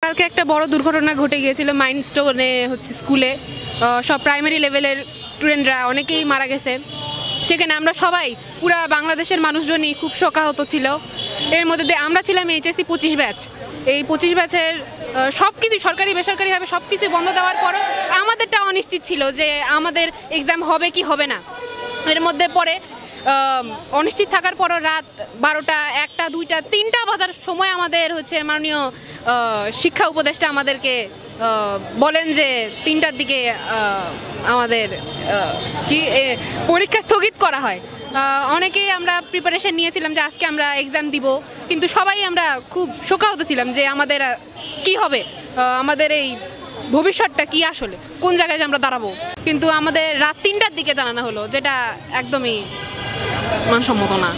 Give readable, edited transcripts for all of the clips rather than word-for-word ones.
কালকে একটা বড় দুর্ঘটনা ঘটে গিয়েছিল মাইলস্টোনে হচ্ছে স্কুলে সব প্রাইমারি লেভেলের স্টুডেন্টরা অনেকেই মারা গেছে। সেখানে আমরা সবাই পুরা বাংলাদেশের মানুষজনই খুব শোকাহত ছিল। এর মধ্যে দিয়ে আমরা ছিলাম এইচএসসি 25 ব্যাচ। এই 25 ব্যাচের সব কিছু সরকারি বেসরকারিভাবে সব কিছু বন্ধ দেওয়ার পরও আমাদেরটা অনিশ্চিত ছিল যে আমাদের এক্সাম হবে কি হবে না। এর মধ্যে পরে অনিশ্চিত থাকার পরও রাত 12টা 1টা 2টা 3টা বাজার সময় আমাদের হচ্ছে মাননীয় শিক্ষা উপদেষ্টা আমাদেরকে বলেন যে 3টার দিকে আমাদের কি পরীক্ষা স্থগিত করা হয়। অনেকেই আমরা প্রিপারেশন নিয়েছিলাম যে আজকে আমরা এক্সাম দিব, কিন্তু সবাই আমরা খুব শোকাহত ছিলাম যে আমাদের কি হবে, আমাদের এই ভবিষ্যৎটা কি, আসলে কোন জায়গায় আমরা দাঁড়াবো। কিন্তু আমাদের রাত 3টার দিকে জানানো হলো, যেটা একদমই মানসম্মত না।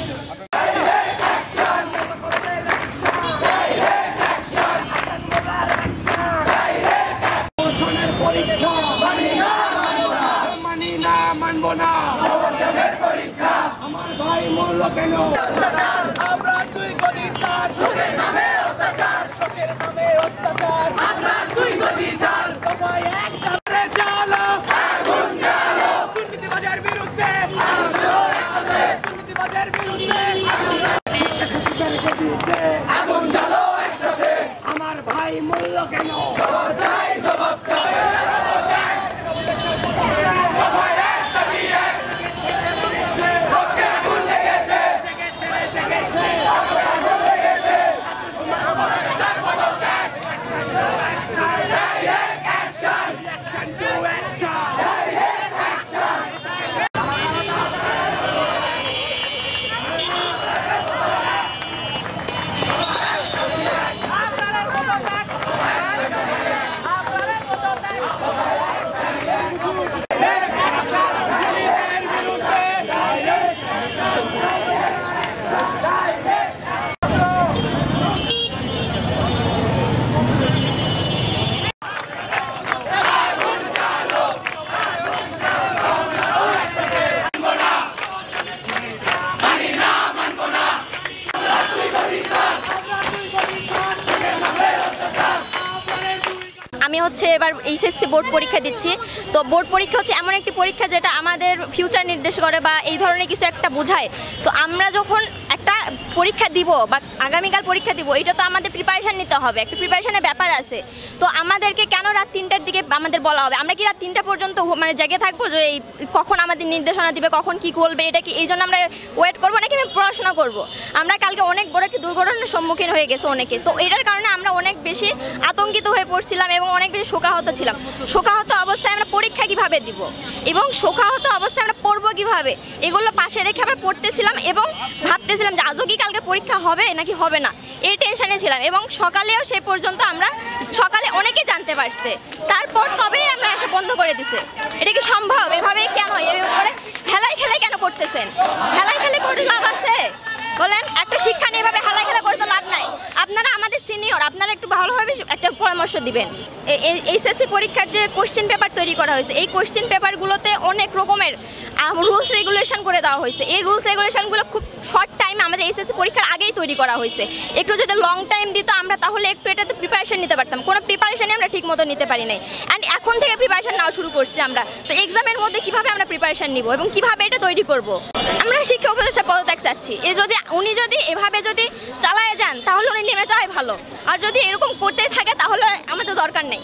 মানবো না পরীক্ষা, আমার ভাই মরল কেন? আমরা 2 গদি 4 শোকের নামে অত্যাচার, শোকের নামে অত্যাচার, আমরা 2 গদি 4 সবাই একটা করে জ্বালো, আগুন জ্বালো, দুর্নীতিবাজের বিরুদ্ধে আলো একসাথে, দুর্নীতিবাজের বিরুদ্ধে শিক্ষা সচিবের বিরুদ্ধে আগুন জ্বালো একসাথে, আমার ভাই মরল কেন? জবাব চাই, জবাব চাই। আমি হচ্ছে এবার এইচএসসি বোর্ড পরীক্ষা দিচ্ছি। তো বোর্ড পরীক্ষা হচ্ছে এমন একটি পরীক্ষা যেটা আমাদের ফিউচার নির্দেশ করে বা এই ধরনের কিছু একটা বোঝায়। তো আমরা যখন একটা পরীক্ষা দিব বা আগামীকাল পরীক্ষা দিব, এটা তো আমাদের প্রিপারেশান নিতে হবে, একটা প্রিপারেশানের ব্যাপার আছে। তো আমাদেরকে কেন রাত 3টার দিকে আমাদের বলা হবে? আমরা কি রাত 3টা পর্যন্ত মানে জেগে থাকবো যে এই কখন আমাদের নির্দেশনা দিবে, কখন কি করবে, এটা কি এই জন্য আমরা ওয়েট করবো নাকি আমি পড়াশোনা করবো? আমরা কালকে অনেক বড় একটি দুর্ঘটনার সম্মুখীন হয়ে গেছে অনেকে। তো এটার কারণে আমরা অনেক বেশি আতঙ্কিত হয়ে পড়ছিলাম এবং অনেক বেশি শোকাহত ছিলাম। শোকাহত অবস্থায় আমরা পরীক্ষা কিভাবে দিব এবং শোকাহত অবস্থায় আমরা পড়বো কিভাবে, এগুলো পাশে রেখে আমরা পড়তেছিলাম এবং ভাবতেছিলাম যে আজও কি কালকে পরীক্ষা হবে নাকি হবে না, এই টেনশনে ছিলাম। এবং সকালেও সেই পর্যন্ত আমরা সকালে অনেকেই জানতে পারছে, তারপর তবেই আমরা এসে বন্ধ করে দিছে। এটা কি সম্ভব? এভাবে কেন এভাবে হেলাই খেলে কেন করতেছেন? হেলাই খেলে করে লাভ আছে বলেন? একটা শিক্ষা নিয়ে এভাবে হেলাই খেলা করে তো লাভ নাই। আপনারা আমাদের সিনিয়র, আপনারা একটু ভালোভাবে একটা পরামর্শ দিবেন। এইচএসসি পরীক্ষার যে কোশ্চেন পেপার তৈরি করা হয়েছে, এই কোশ্চেন পেপারগুলোতে অনেক রকমের রুলস রেগুলেশন করে দেওয়া হয়েছে। এই রুলস রেগুলেশনগুলো খুব শর্ট টাইমে আমাদের এইচএসসি পরীক্ষার আগেই তৈরি করা হয়েছে। একটু যদি লং টাইম দিত আমরা তাহলে একটু এটাতে প্রিপারেশন নিতে পারতাম। কোনো প্রিপারেশনই আমরা ঠিক মতো নিতে পারি নাই। অ্যান্ড এখন থেকে প্রিপারেশন নেওয়া শুরু করছি আমরা। তো এক্সামের মধ্যে কীভাবে আমরা প্রিপারেশন নিব এবং কীভাবে এটা তৈরি করব? আমরা শিক্ষা উপদেষ্টা পদত্যাগ চাচ্ছি। উনি যদি এভাবে যদি চালায় যান তাহলে উনি নেমে যাওয়াই ভালো, আর যদি এরকম করতে থাকে তাহলে আমাদের দরকার নেই।